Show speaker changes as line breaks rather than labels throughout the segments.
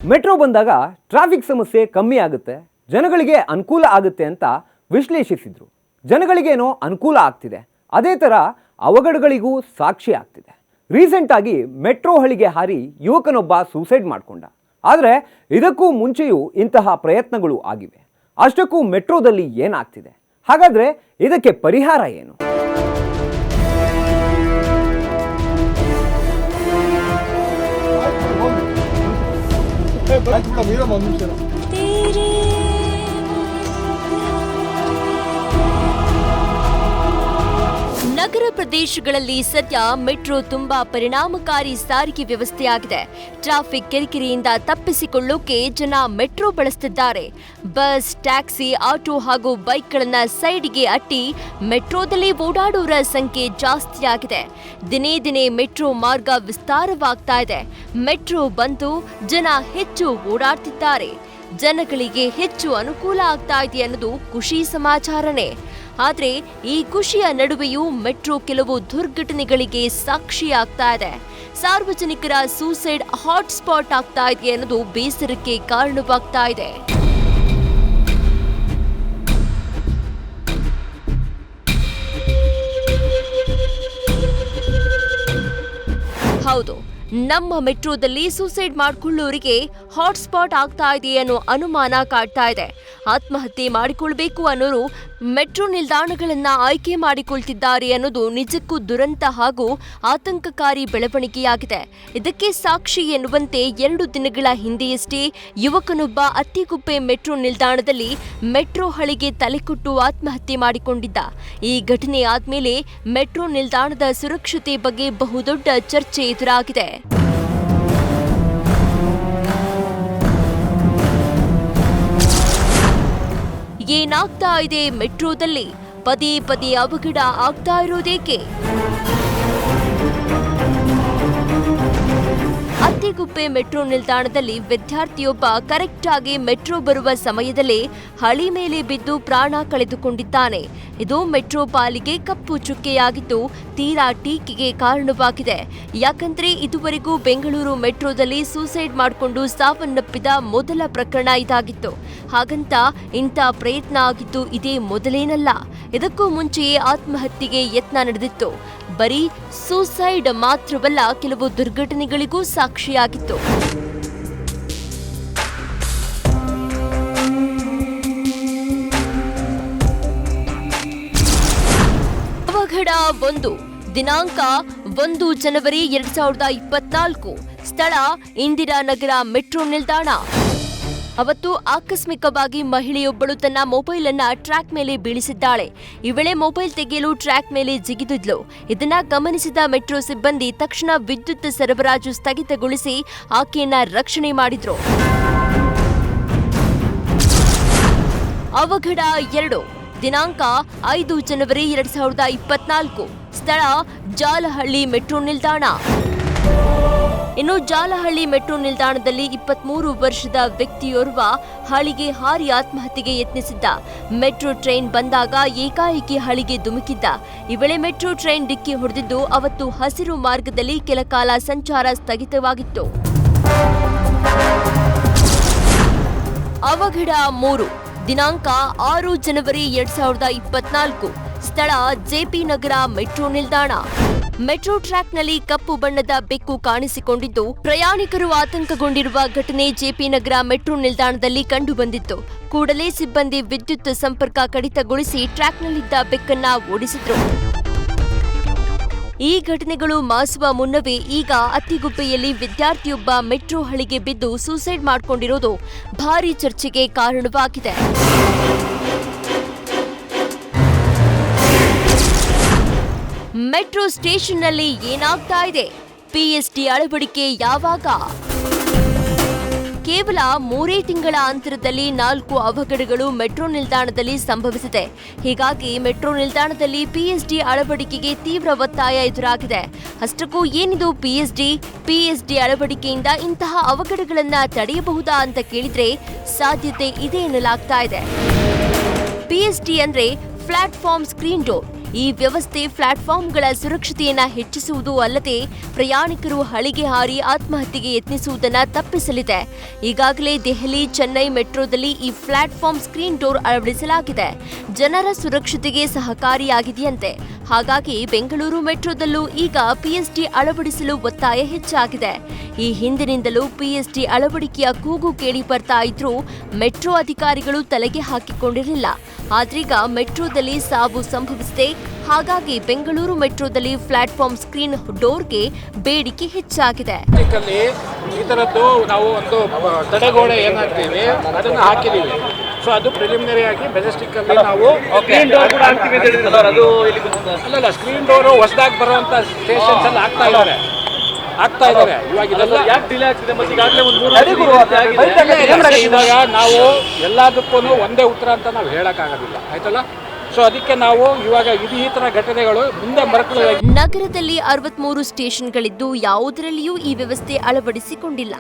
Metro ಬಂದಾಗ traffic ಸಮಸ್ಯೆ ಕಮ್ಮಿ ಆಗುತ್ತೆ, ಜನಗಳಿಗೆ ಅನುಕೂಲ ಆಗುತ್ತೆ ಅಂತ ವಿಶ್ಲೇಷಿಸಿದ್ರು. ಜನಗಳಿಗೇನೋ ಅನುಕೂಲ ಆಗ್ತಿದೆ, ಅದೇ ಥರ ಅವಘಡಗಳಿಗೂ ಸಾಕ್ಷಿ ಆಗ್ತಿದೆ. ರೀಸೆಂಟ್ ಆಗಿ ಮೆಟ್ರೋ ಹಳಿಗೆ ಹಾರಿ ಯುವಕನೊಬ್ಬ ಸೂಸೈಡ್ ಮಾಡಿಕೊಂಡ. ಆದರೆ ಇದಕ್ಕೂ ಮುಂಚೆಯೂ ಇಂತಹ ಪ್ರಯತ್ನಗಳು ಆಗಿವೆ. ಅಷ್ಟಕ್ಕೂ ಮೆಟ್ರೋದಲ್ಲಿ ಏನಾಗ್ತಿದೆ? ಹಾಗಾದರೆ ಇದಕ್ಕೆ ಪರಿಹಾರ ಏನು?
ನಗರ ಪ್ರದೇಶಗಳಲ್ಲಿ ಸದ್ಯ ಮೆಟ್ರೋ ತುಂಬಾ ಪರಿಣಾಮಕಾರಿ ಸಾರಿಗೆ ವ್ಯವಸ್ಥೆಯಾಗಿದೆ. ಟ್ರಾಫಿಕ್ ಕಿರಿಕಿರಿಯಿಂದ ತಪ್ಪಿಸಿಕೊಳ್ಳೋಕೆ ಜನ ಮೆಟ್ರೋ ಬಳಸುತ್ತಿದ್ದಾರೆ. ಬಸ್, ಟ್ಯಾಕ್ಸಿ, ಆಟೋ ಹಾಗೂ ಬೈಕ್ಗಳನ್ನ ಸೈಡ್ಗೆ ಅಟ್ಟಿ ಮೆಟ್ರೋದಲ್ಲಿ ಓಡಾಡೋರ ಸಂಖ್ಯೆ ಜಾಸ್ತಿಯಾಗಿದೆ. ದಿನೇ ದಿನೇ ಮೆಟ್ರೋ ಮಾರ್ಗ ವಿಸ್ತಾರವಾಗ್ತಾ ಇದೆ. ಮೆಟ್ರೋ ಬಂದು ಜನ ಹೆಚ್ಚು ಓಡಾಡ್ತಿದ್ದಾರೆ. ಜನಗಳಿಗೆ ಹೆಚ್ಚು ಅನುಕೂಲ ಆಗ್ತಾ ಇದೆ ಅನ್ನೋದು ಖುಷಿ ಸಮಾಚಾರನೇ. ಆದ್ರೆ ಈ ಖುಷಿಯ ನಡುವೆಯೂ ಮೆಟ್ರೋ ಕೆಲವು ದುರ್ಘಟನೆಗಳಿಗೆ ಸಾಕ್ಷಿಯಾಗ್ತಾ ಇದೆ. ಸಾರ್ವಜನಿಕರ ಸೂಸೈಡ್ ಹಾಟ್ಸ್ಪಾಟ್ ಆಗ್ತಾ ಇದೆ ಅನ್ನೋದು ಬೇಸರಕ್ಕೆ ಕಾರಣವಾಗ್ತಾ ಇದೆ. ಹೌದು, ನಮ್ಮ ಮೆಟ್ರೋದಲ್ಲಿ ಸೂಸೈಡ್ ಮಾಡಿಕೊಳ್ಳೋರಿಗೆ ಹಾಟ್ಸ್ಪಾಟ್ ಆಗ್ತಾ ಇದೆ ಅನ್ನೋ ಅನುಮಾನ ಕಾಡ್ತಾ ಇದೆ. ಆತ್ಮಹತ್ಯೆ ಮಾಡಿಕೊಳ್ಬೇಕು ಅನ್ನೋರು ಮೆಟ್ರೋ ನಿಲ್ದಾಣಗಳನ್ನ ಆಯ್ಕೆ ಮಾಡಿಕೊಳ್ತಿದ್ದಾರೆ ಅನ್ನೋದು ನಿಜಕ್ಕೂ ದುರಂತ ಹಾಗೂ ಆತಂಕಕಾರಿ ಬೆಳವಣಿಗೆಯಾಗಿದೆ. ಇದಕ್ಕೆ ಸಾಕ್ಷಿ ಎನ್ನುವಂತೆ 2 ದಿನಗಳ ಹಿಂದೆಯಷ್ಟೇ ಯುವಕನೊಬ್ಬ ಅತ್ತಿಗುಪ್ಪೆ ಮೆಟ್ರೋ ನಿಲ್ದಾಣದಲ್ಲಿ ಮೆಟ್ರೋ ಹಳಿಗೆ ತಲೆಕೊಟ್ಟು ಆತ್ಮಹತ್ಯೆ ಮಾಡಿಕೊಂಡಿದ್ದ. ಈ ಘಟನೆ ಆದ್ಮೇಲೆ ಮೆಟ್ರೋ ನಿಲ್ದಾಣದ ಸುರಕ್ಷತೆ ಬಗ್ಗೆ ಬಹುದೊಡ್ಡ ಚರ್ಚೆ ಎದುರಾಗಿದೆ. ಏನಾಗ್ತಾ ಇದೆ ಮೆಟ್ರೋದಲ್ಲಿ? ಪದೇ ಪದೇ ಅವಘಡ ಆಗ್ತಾ ಇರೋದೇಕೆ? ಅತ್ತಿಗುಪ್ಪೆ ಮೆಟ್ರೋ ನಿಲ್ದಾಣದಲ್ಲಿ ವಿದ್ಯಾರ್ಥಿಯೊಬ್ಬ ಕರೆಕ್ಟ್ ಆಗಿ ಮೆಟ್ರೋ ಬರುವ ಸಮಯದಲ್ಲೇ ಹಳಿ ಮೇಲೆ ಬಿದ್ದು ಪ್ರಾಣ ಕಳೆದುಕೊಂಡಿದ್ದಾನೆ. ಇದು ಮೆಟ್ರೋ ಪಾಲಿಗೆ ಕಪ್ಪು ಚುಕ್ಕೆಯಾಗಿದ್ದು ತೀರಾ ಟೀಕೆಗೆ ಕಾರಣವಾಗಿದೆ. ಯಾಕಂದ್ರೆ ಇದುವರೆಗೂ ಬೆಂಗಳೂರು ಮೆಟ್ರೋದಲ್ಲಿ ಸೂಸೈಡ್ ಮಾಡಿಕೊಂಡು ಸಾವನ್ನಪ್ಪಿದ ಮೊದಲ ಪ್ರಕರಣ ಇದಾಗಿತ್ತು. ಹಾಗಂತ ಇಂಥ ಪ್ರಯತ್ನ ಆಗಿದ್ದು ಇದೇ ಮೊದಲೇನಲ್ಲ. ಇದಕ್ಕೂ ಮುಂಚೆಯೇ ಆತ್ಮಹತ್ಯೆಗೆ ಯತ್ನ ನಡೆದಿತ್ತು. ಬರೀ ಸೂಸೈಡ್ ಮಾತ್ರವಲ್ಲ, ಕೆಲವು ದುರ್ಘಟನೆಗಳಿಗೂ ಸಾಕ್ಷಿಯಾಗಿತ್ತು. ಅವಘಡ 1 ದಿನಾಂಕ 1 ಜನವರಿ 2024. ಸ್ಥಳ ಇಂದಿರಾನಗರ ಮೆಟ್ರೋ ನಿಲ್ದಾಣ. ಅವತ್ತು ಆಕಸ್ಮಿಕವಾಗಿ ಮಹಿಳೆಯೊಬ್ಬಳು ತನ್ನ ಮೊಬೈಲ್ ಅನ್ನ ಟ್ರ್ಯಾಕ್ ಮೇಲೆ ಬೀಳಿಸಿದ್ದಾಳೆ. ಈ ವೇಳೆ ಮೊಬೈಲ್ ತೆಗೆಯಲು ಟ್ರ್ಯಾಕ್ ಮೇಲೆ ಜಿಗಿದಿದ್ಲು. ಇದನ್ನ ಗಮನಿಸಿದ ಮೆಟ್ರೋ ಸಿಬ್ಬಂದಿ ತಕ್ಷಣ ವಿದ್ಯುತ್ ಸರಬರಾಜು ಸ್ಥಗಿತಗೊಳಿಸಿ ಆಕೆಯನ್ನ ರಕ್ಷಣೆ ಮಾಡಿದ್ರು. ಅವಘಡ 2 ದಿನಾಂಕ 5 ಜನವರಿ 2024. ಸ್ಥಳ ಜಾಲಹಳ್ಳಿ ಮೆಟ್ರೋ ನಿಲ್ದಾಣ. ಇನ್ನು ಜಾಲಹಳ್ಳಿ ಮೆಟ್ರೋ ನಿಲ್ದಾಣದಲ್ಲಿ 23 ವರ್ಷದ ವ್ಯಕ್ತಿಯೋರ್ವ ಹಳಿಗೆ ಹಾರಿ ಆತ್ಮಹತ್ಯೆಗೆ ಯತ್ನಿಸಿದ್ದ. ಮೆಟ್ರೋ ಟ್ರೈನ್ ಬಂದಾಗ ಏಕಾಏಕಿ ಹಳಿಗೆ ಧುಮುಕಿದ್ದ. ಈ ವೇಳೆ ಮೆಟ್ರೋ ಟ್ರೈನ್ ಡಿಕ್ಕಿ ಹೊಡೆದಿದ್ದು ಅವತ್ತು ಹಸಿರು ಮಾರ್ಗದಲ್ಲಿ ಕೆಲ ಕಾಲ ಸಂಚಾರ ಸ್ಥಗಿತವಾಗಿತ್ತು. ಅವಘಡ 3 ದಿನಾಂಕ 6 ಜನವರಿ 2024. ಸ್ಥಳ ಜೆಪಿ ನಗರ ಮೆಟ್ರೋ ನಿಲ್ದಾಣ. ಮೆಟ್ರೋ ಟ್ರ್ಯಾಕ್ನಲ್ಲಿ ಕಪ್ಪು ಬಣ್ಣದ ಬೆಕ್ಕು ಕಾಣಿಸಿಕೊಂಡಿದ್ದು ಪ್ರಯಾಣಿಕರು ಆತಂಕಗೊಂಡಿರುವ ಘಟನೆ ಜೆಪಿ ನಗರ ಮೆಟ್ರೋ ನಿಲ್ದಾಣದಲ್ಲಿ ಕಂಡುಬಂದಿತ್ತು. ಕೂಡಲೇ ಸಿಬ್ಬಂದಿ ವಿದ್ಯುತ್ ಸಂಪರ್ಕ ಕಡಿತಗೊಳಿಸಿ ಟ್ರ್ಯಾಕ್ನಲ್ಲಿದ್ದ ಬೆಕ್ಕನ್ನ ಓಡಿಸಿದ್ರು. ಈ ಘಟನೆಗಳು ಮಾಸುವ ಮುನ್ನವೇ ಈಗ ಅತ್ತಿಗುಪ್ಪೆಯಲ್ಲಿ ವಿದ್ಯಾರ್ಥಿಯೊಬ್ಬ ಮೆಟ್ರೋ ಹಳಿಗೆ ಬಿದ್ದು ಸೂಸೈಡ್ ಮಾಡಿಕೊಂಡಿರೋದು ಭಾರೀ ಚರ್ಚೆಗೆ ಕಾರಣವಾಗಿದೆ. ಮೆಟ್ರೋ ಸ್ಟೇಷನ್ನಲ್ಲಿ ಏನಾಗ್ತಾ ಇದೆ? ಪಿಎಸ್ಟಿ ಅಳವಡಿಕೆ ಯಾವಾಗ? ಕೇವಲ 3 ತಿಂಗಳ ಅಂತರದಲ್ಲಿ 4 ಅವಘಡಗಳು ಮೆಟ್ರೋ ನಿಲ್ದಾಣದಲ್ಲಿ ಸಂಭವಿಸಿದೆ. ಹೀಗಾಗಿ ಮೆಟ್ರೋ ನಿಲ್ದಾಣದಲ್ಲಿ ಪಿಎಸ್ಡಿ ಅಳವಡಿಕೆಗೆ ತೀವ್ರ ಒತ್ತಾಯ ಎದುರಾಗಿದೆ. ಅಷ್ಟಕ್ಕೂ ಏನಿದು ಪಿಎಸ್ಡಿ ಅಳವಡಿಕೆಯಿಂದ ಇಂತಹ ಅವಘಡಗಳನ್ನ ತಡೆಯಬಹುದಾ ಅಂತ ಕೇಳಿದ್ರೆ ಸಾಧ್ಯತೆ ಇದೆ ಎನ್ನಲಾಗ್ತಾ ಇದೆ. ಪಿಎಸ್ಡಿ ಅಂದ್ರೆ ಪ್ಲಾಟ್ಫಾರ್ಮ್ ಸ್ಕ್ರೀನ್ ಡೋರ್. ಈ ವ್ಯವಸ್ಥೆ ಪ್ಲಾಟ್ಫಾರ್ಮ್ಗಳ ಸುರಕ್ಷತೆಯನ್ನ ಹೆಚ್ಚಿಸುವುದು ಅಲ್ಲದೆ ಪ್ರಯಾಣಿಕರು ಹಳಿಗೆ ಹಾರಿ ಆತ್ಮಹತ್ಯೆಗೆ ಯತ್ನಿಸುವುದನ್ನು ತಪ್ಪಿಸಲಿದೆ. ಈಗಾಗಲೇ ದೆಹಲಿ, ಚೆನ್ನೈ ಮೆಟ್ರೋದಲ್ಲಿ ಈ ಪ್ಲಾಟ್ಫಾರ್ಮ್ ಸ್ಕ್ರೀನ್ ಡೋರ್ ಅಳವಡಿಸಲಾಗಿದೆ. ಜನರ ಸುರಕ್ಷತೆಗೆ ಸಹಕಾರಿಯಾಗಿದೆಯಂತೆ. ಹಾಗಾಗಿ ಬೆಂಗಳೂರು ಮೆಟ್ರೋದಲ್ಲೂ ಈಗ ಪಿಎಸ್ಟಿ ಅಳವಡಿಸಲು ಒತ್ತಾಯ ಹೆಚ್ಚಾಗಿದೆ. ಈ ಹಿಂದಿನಿಂದಲೂ ಪಿಎಸ್ಟಿ ಅಳವಡಿಕೆಯ ಕೂಗು ಕೇಳಿ ಬರ್ತಾ ಇದ್ರೂ ಮೆಟ್ರೋ ಅಧಿಕಾರಿಗಳು ತಲೆಗೆ ಹಾಕಿಕೊಂಡಿರಲಿಲ್ಲ. ಆದ್ರೀಗ ಮೆಟ್ರೋದಲ್ಲಿ ಸಾವು ಸಂಭವಿಸಿದೆ. ಹಾಗಾಗಿ ಬೆಂಗಳೂರು ಮೆಟ್ರೋದಲ್ಲಿ ಪ್ಲಾಟ್ಫಾರ್ಮ್ ಸ್ಕ್ರೀನ್ ಡೋರ್ಗೆ ಬೇಡಿಕೆ ಹೆಚ್ಚಾಗಿದೆ.
ಈ ಥರದ್ದು ನಾವು ಒಂದು ತಡೆಗೋಡೆ ಏನಾಗ್ತೀವಿ ಅದನ್ನು ಹಾಕಿದ್ದೀವಿ. ಸೊ ಅದು ಪ್ರಿಲಿಮಿನರಿ ಆಗಿ ಮೆಜೆಸ್ಟಿಕ್ ಅಲ್ಲಿ ನಾವು ಸ್ಕ್ರೀನ್ ಡೋರ್ ಕೂಡ ಹಾಕ್ತೀವಿ. ಅಲ್ಲಲ್ಲ, ಸ್ಕ್ರೀನ್ ಡೋರು ಹೊಸದಾಗಿ ಬರುವಂಥ ಸ್ಟೇಷನ್ಸ್ ಅಲ್ಲಿ ಆಗ್ತಾ ಇದ್ದಾರೆ. ಇವಾಗ ಇದೆಲ್ಲ ಯಾಕೆ ಡಿಲೇ ಆಗ್ತಿದೆ? ಮತ್ತೆ ಈಗಾಗಲೇ ಒಂದು ಇವಾಗ ನಾವು ಎಲ್ಲದಕ್ಕೂ ಒಂದೇ ಉತ್ತರ ಅಂತ ನಾವು ಹೇಳೋಕ್ಕಾಗೋದಿಲ್ಲ, ಆಯ್ತಲ್ಲ. ಸೊ ಅದಕ್ಕೆ ನಾವು ಇವಾಗ ಈ ಥರ ಘಟನೆಗಳು ಮುಂದೆ ಮರಕಲಾಗಿ.
ನಗರದಲ್ಲಿ 63 ಸ್ಟೇಷನ್ಗಳಿದ್ದು ಯಾವುದರಲ್ಲಿಯೂ ಈ ವ್ಯವಸ್ಥೆ ಅಳವಡಿಸಿಕೊಂಡಿಲ್ಲ.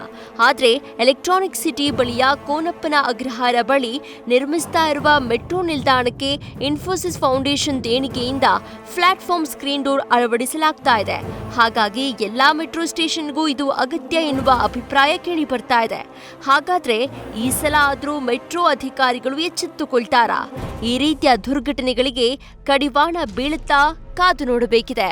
ಆದರೆ ಎಲೆಕ್ಟ್ರಾನಿಕ್ ಸಿಟಿ ಬಳಿಯ ಕೋನಪ್ಪನ ಅಗ್ರಹಾರ ಬಳಿ ನಿರ್ಮಿಸ್ತಾ ಇರುವ ಮೆಟ್ರೋ ನಿಲ್ದಾಣಕ್ಕೆ ಇನ್ಫೋಸಿಸ್ ಫೌಂಡೇಶನ್ ದೇಣಿಗೆಯಿಂದ ಪ್ಲಾಟ್ಫಾರ್ಮ್ ಸ್ಕ್ರೀನ್ ಡೋರ್ ಅಳವಡಿಸಲಾಗ್ತಾ ಇದೆ. ಹಾಗಾಗಿ ಎಲ್ಲಾ ಮೆಟ್ರೋ ಸ್ಟೇಷನ್ಗೂ ಇದು ಅಗತ್ಯ ಎನ್ನುವ ಅಭಿಪ್ರಾಯ ಕೇಳಿ ಬರ್ತಾ ಇದೆ. ಹಾಗಾದ್ರೆ ಈ ಸಲ ಆದ್ರೂ ಮೆಟ್ರೋ ಅಧಿಕಾರಿಗಳು ಎಚ್ಚೆತ್ತುಕೊಳ್ತಾರಾ? ಈ ರೀತಿಯ ದುರ್ಘಟನೆಗಳಿಗೆ ಕಡಿವಾಣ ಬೀಳುತ್ತಾ? ಕಾದು ನೋಡಬೇಕಿದೆ.